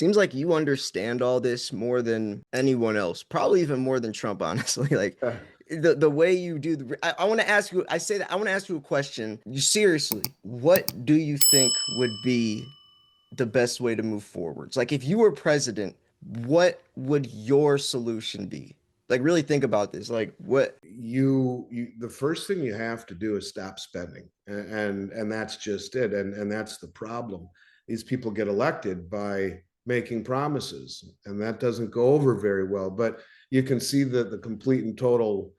seems like you understand all this more than anyone else, probably even more than Trump, honestly. Like Uh, the way you do I want to ask you, I say that I want to ask you a question. You seriously, what do you think would be the best way to move forwards? Like if you were president, what would your solution be? Like really think about this. Like what the first thing you have to do is stop spending, and that's just it, and that's the problem. These people get elected by making promises, and that doesn't go over very well. But you can see that the complete and total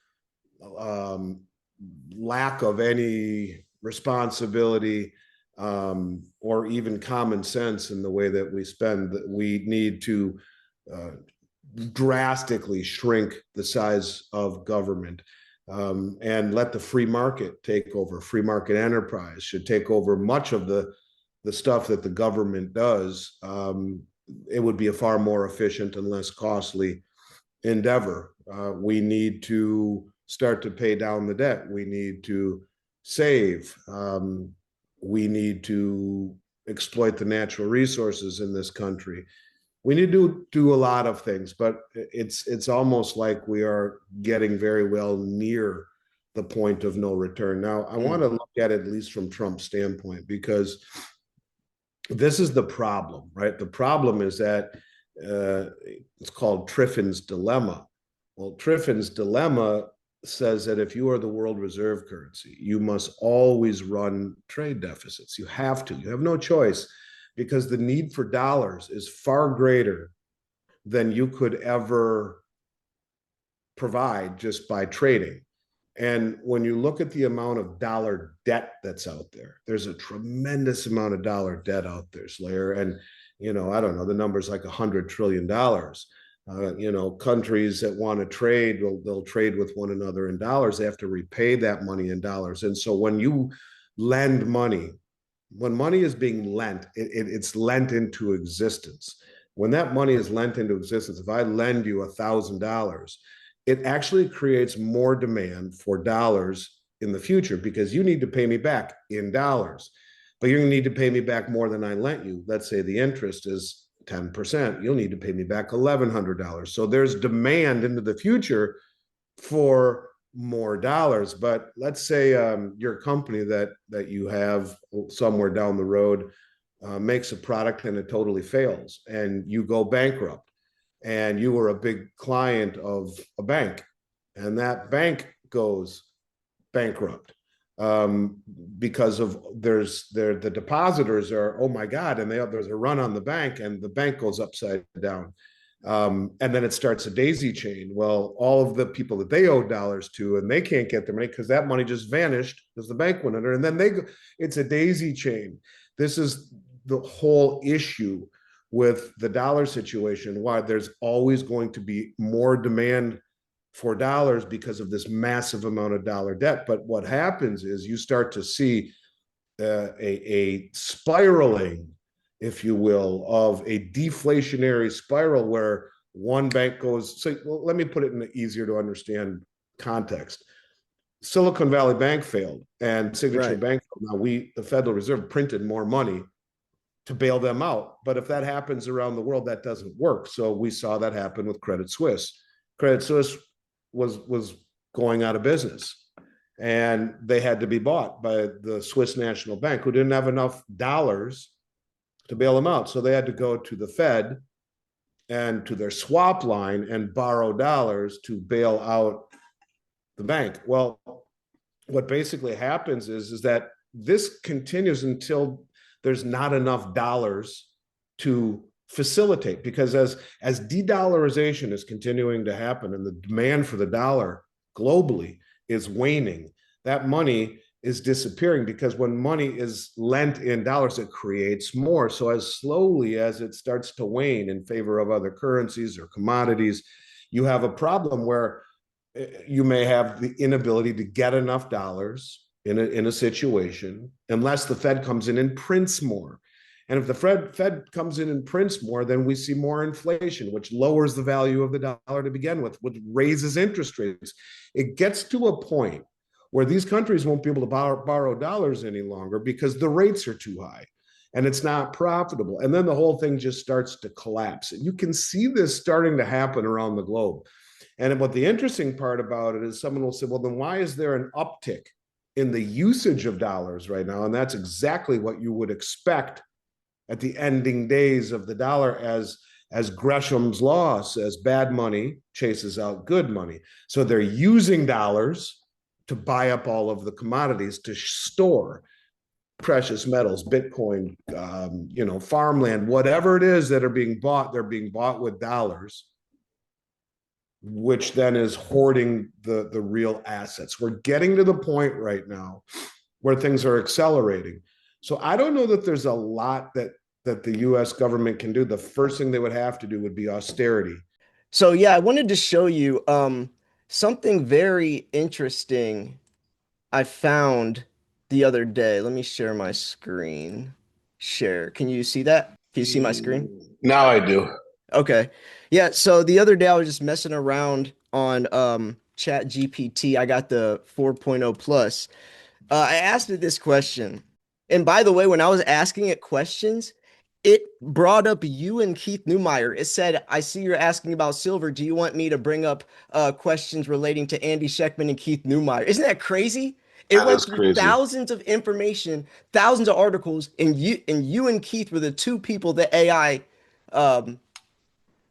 um, lack of any responsibility or even common sense in the way that we spend. That we need to uh, drastically shrink the size of government and let the free market take over. Free market enterprise should take over much of the stuff that the government does. It would be a far more efficient and less costly endeavor. We need to start to pay down the debt. We need to save. We need to exploit the natural resources in this country. We need to do a lot of things, but it's almost like we are getting very well near the point of no return. Now, I want mm, to look at it at least from Trump's standpoint, because this is the problem, right? The problem is that it's called Triffin's dilemma. Well, Triffin's dilemma says that if you are the world reserve currency, you must always run trade deficits. You have to. You have no choice, because the need for dollars is far greater than you could ever provide just by trading. And when you look at the amount of dollar debt that's out there, there's a tremendous amount of dollar debt out there, Slayer. And, I don't know, the number's like $100 trillion. Countries that want to trade, they'll trade with one another in dollars. They have to repay that money in dollars. And so when you lend money, when money is being lent, it's lent into existence. When that money is lent into existence, if I lend you $1,000, it actually creates more demand for dollars in the future, because you need to pay me back in dollars, but you're going to need to pay me back more than I lent you. Let's say the interest is 10%. You'll need to pay me back $1,100. So there's demand into the future for more dollars. But let's say your company that you have somewhere down the road makes a product and it totally fails, and you go bankrupt, and you were a big client of a bank, and that bank goes bankrupt because of the depositors are, oh my God, and there's a run on the bank, and the bank goes upside down. And then it starts a daisy chain. Well, all of the people that they owe dollars to, and they can't get their money because that money just vanished because the bank went under. And then it's a daisy chain. This is the whole issue with the dollar situation. Why there's always going to be more demand for dollars because of this massive amount of dollar debt. But what happens is you start to see a spiraling, if you will, of a deflationary spiral where one bank goes. So well, let me put it in an easier to understand context. Silicon Valley Bank failed, and Signature right. Bank. Now the Federal Reserve printed more money to bail them out. But if that happens around the world, that doesn't work. So we saw that happen with Credit Suisse. Credit Suisse was going out of business, and they had to be bought by the Swiss National Bank, who didn't have enough dollars to bail them out. So they had to go to the Fed and to their swap line and borrow dollars to bail out the bank. Well, what basically happens is that this continues until there's not enough dollars to facilitate, because as de-dollarization is continuing to happen and the demand for the dollar globally is waning, that money is disappearing, because when money is lent in dollars, it creates more. So as slowly as it starts to wane in favor of other currencies or commodities, you have a problem where you may have the inability to get enough dollars in a situation unless the Fed comes in and prints more. And if the Fed comes in and prints more, then we see more inflation, which lowers the value of the dollar to begin with, which raises interest rates. It gets to a point where these countries won't be able to borrow dollars any longer because the rates are too high. and it's not profitable. And then the whole thing just starts to collapse. And you can see this starting to happen around the globe. And what the interesting part about it is someone will say, well, then why is there an uptick in the usage of dollars right now? And that's exactly what you would expect at the ending days of the dollar, as Gresham's law says, bad money chases out good money. So they're using dollars to buy up all of the commodities to store precious metals, Bitcoin, farmland, whatever it is that are being bought, they're being bought with dollars, which then is hoarding the real assets. We're getting to the point right now where things are accelerating. So I don't know that there's a lot that the US government can do. The first thing they would have to do would be austerity. So yeah, I wanted to show you something very interesting I found the other day. Let me share my screen. Share. Can you see that? Can you see my screen? Now I do. Okay. Yeah, so the other day I was just messing around on Chat GPT. I got the 4.0 plus. I asked it this question. And by the way, when I was asking it questions, it brought up you and Keith Newmeyer. It said, I see you're asking about silver. Do you want me to bring up questions relating to Andy Shectman and Keith Newmeyer? Isn't that crazy? It That went is through crazy. thousands of information, thousands of articles, and you and Keith were the two people that AI. Um,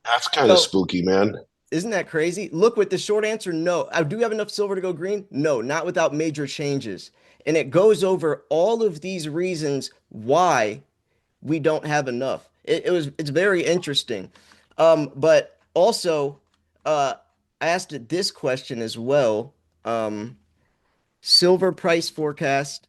That's kind of so spooky, man. isn't that crazy? Look, with the short answer, no. I do have enough silver to go green? No, not without major changes. And it goes over all of these reasons why we don't have enough. It's very interesting. But also, uh, I asked it this question as well. Um, Silver price forecast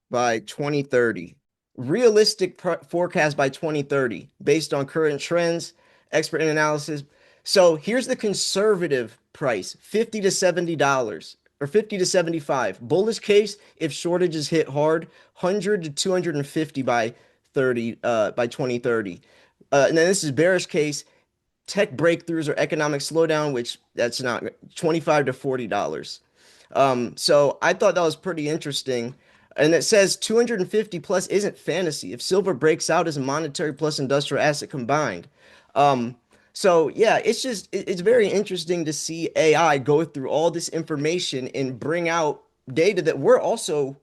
by 2030. Realistic forecast by 2030 based on current trends, expert analysis. So here's the conservative price, $50 to $70 or 50 to 75. Bullish case, if shortages hit hard, 100 to 250 by 2030. And then this is bearish case, tech breakthroughs or economic slowdown, which that's not 25 to $40. So I thought that was pretty interesting. And it says 250 plus isn't fantasy if silver breaks out as a monetary plus industrial asset combined. Um, so yeah, it's very interesting to see AI go through all this information and bring out data that we're also,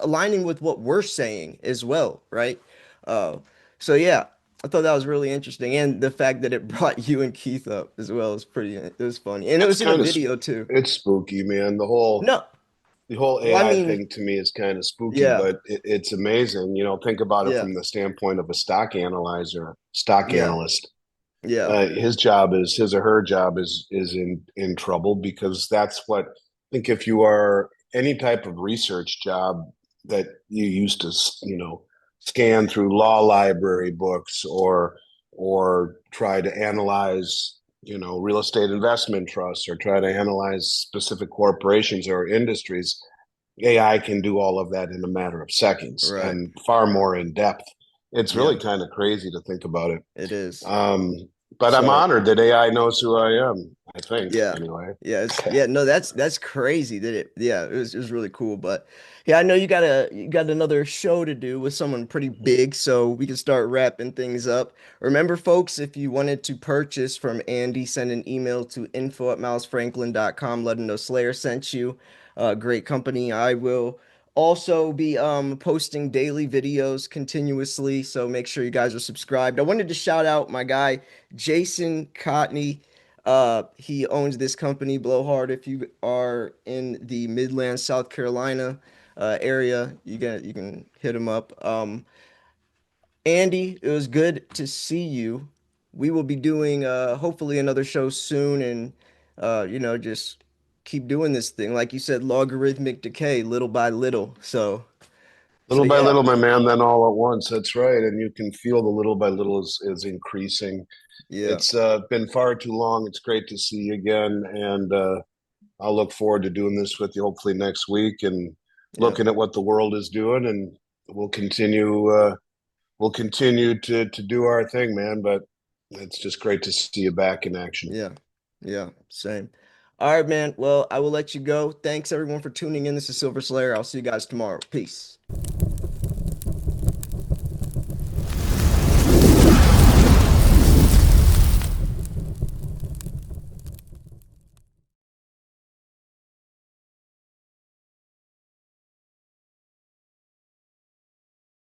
aligning with what we're saying as well, right? Uh, so yeah, I thought that was really interesting, and the fact that it brought you and Keith up as well is pretty. It was funny, and it It's was in a kind of video too. it's spooky, man. The whole No, the whole well, I AI mean, thing to me is kind of spooky, yeah, but it's amazing. Think about it yeah, from the standpoint of a stock analyzer, stock yeah, analyst. yeah, His or her job is in trouble because that's what I think. If you are any type of research job that you used to, scan through law library books or try to analyze, real estate investment trusts or try to analyze specific corporations or industries, AI can do all of that in a matter of seconds right, and far more in depth. It's yeah, really kind of crazy to think about it. it is. Um, but I'm So honored that AI knows who I am. I think yeah. anyway. Yeah, no, that's crazy that it was really cool. But yeah, I know you got another show to do with someone pretty big, so we can start wrapping things up. Remember, folks, if you wanted to purchase from Andy, send an email to info@milesfranklin.com. Let him know Slayer sent you. Great company. I will also be posting daily videos continuously, so make sure you guys are subscribed. I wanted to shout out my guy Jason Cotney. He owns this company, Blowhard. If you are in the Midlands, South Carolina area, you can hit him up. Andy, it was good to see you. We will be doing hopefully another show soon, and just keep doing this thing. Like you said, logarithmic decay, little by little. So Little by yeah, little, my man, then all at once. That's right. And you can feel the little by little is increasing. yeah, It's been far too long. It's great to see you again. And I'll look forward to doing this with you hopefully next week and yeah, looking at what the world is doing. And we'll continue to do our thing, man. But it's just great to see you back in action. yeah, yeah. Same. All right, man. Well, I will let you go. Thanks everyone for tuning in. This is Silver Slayer. I'll see you guys tomorrow. Peace.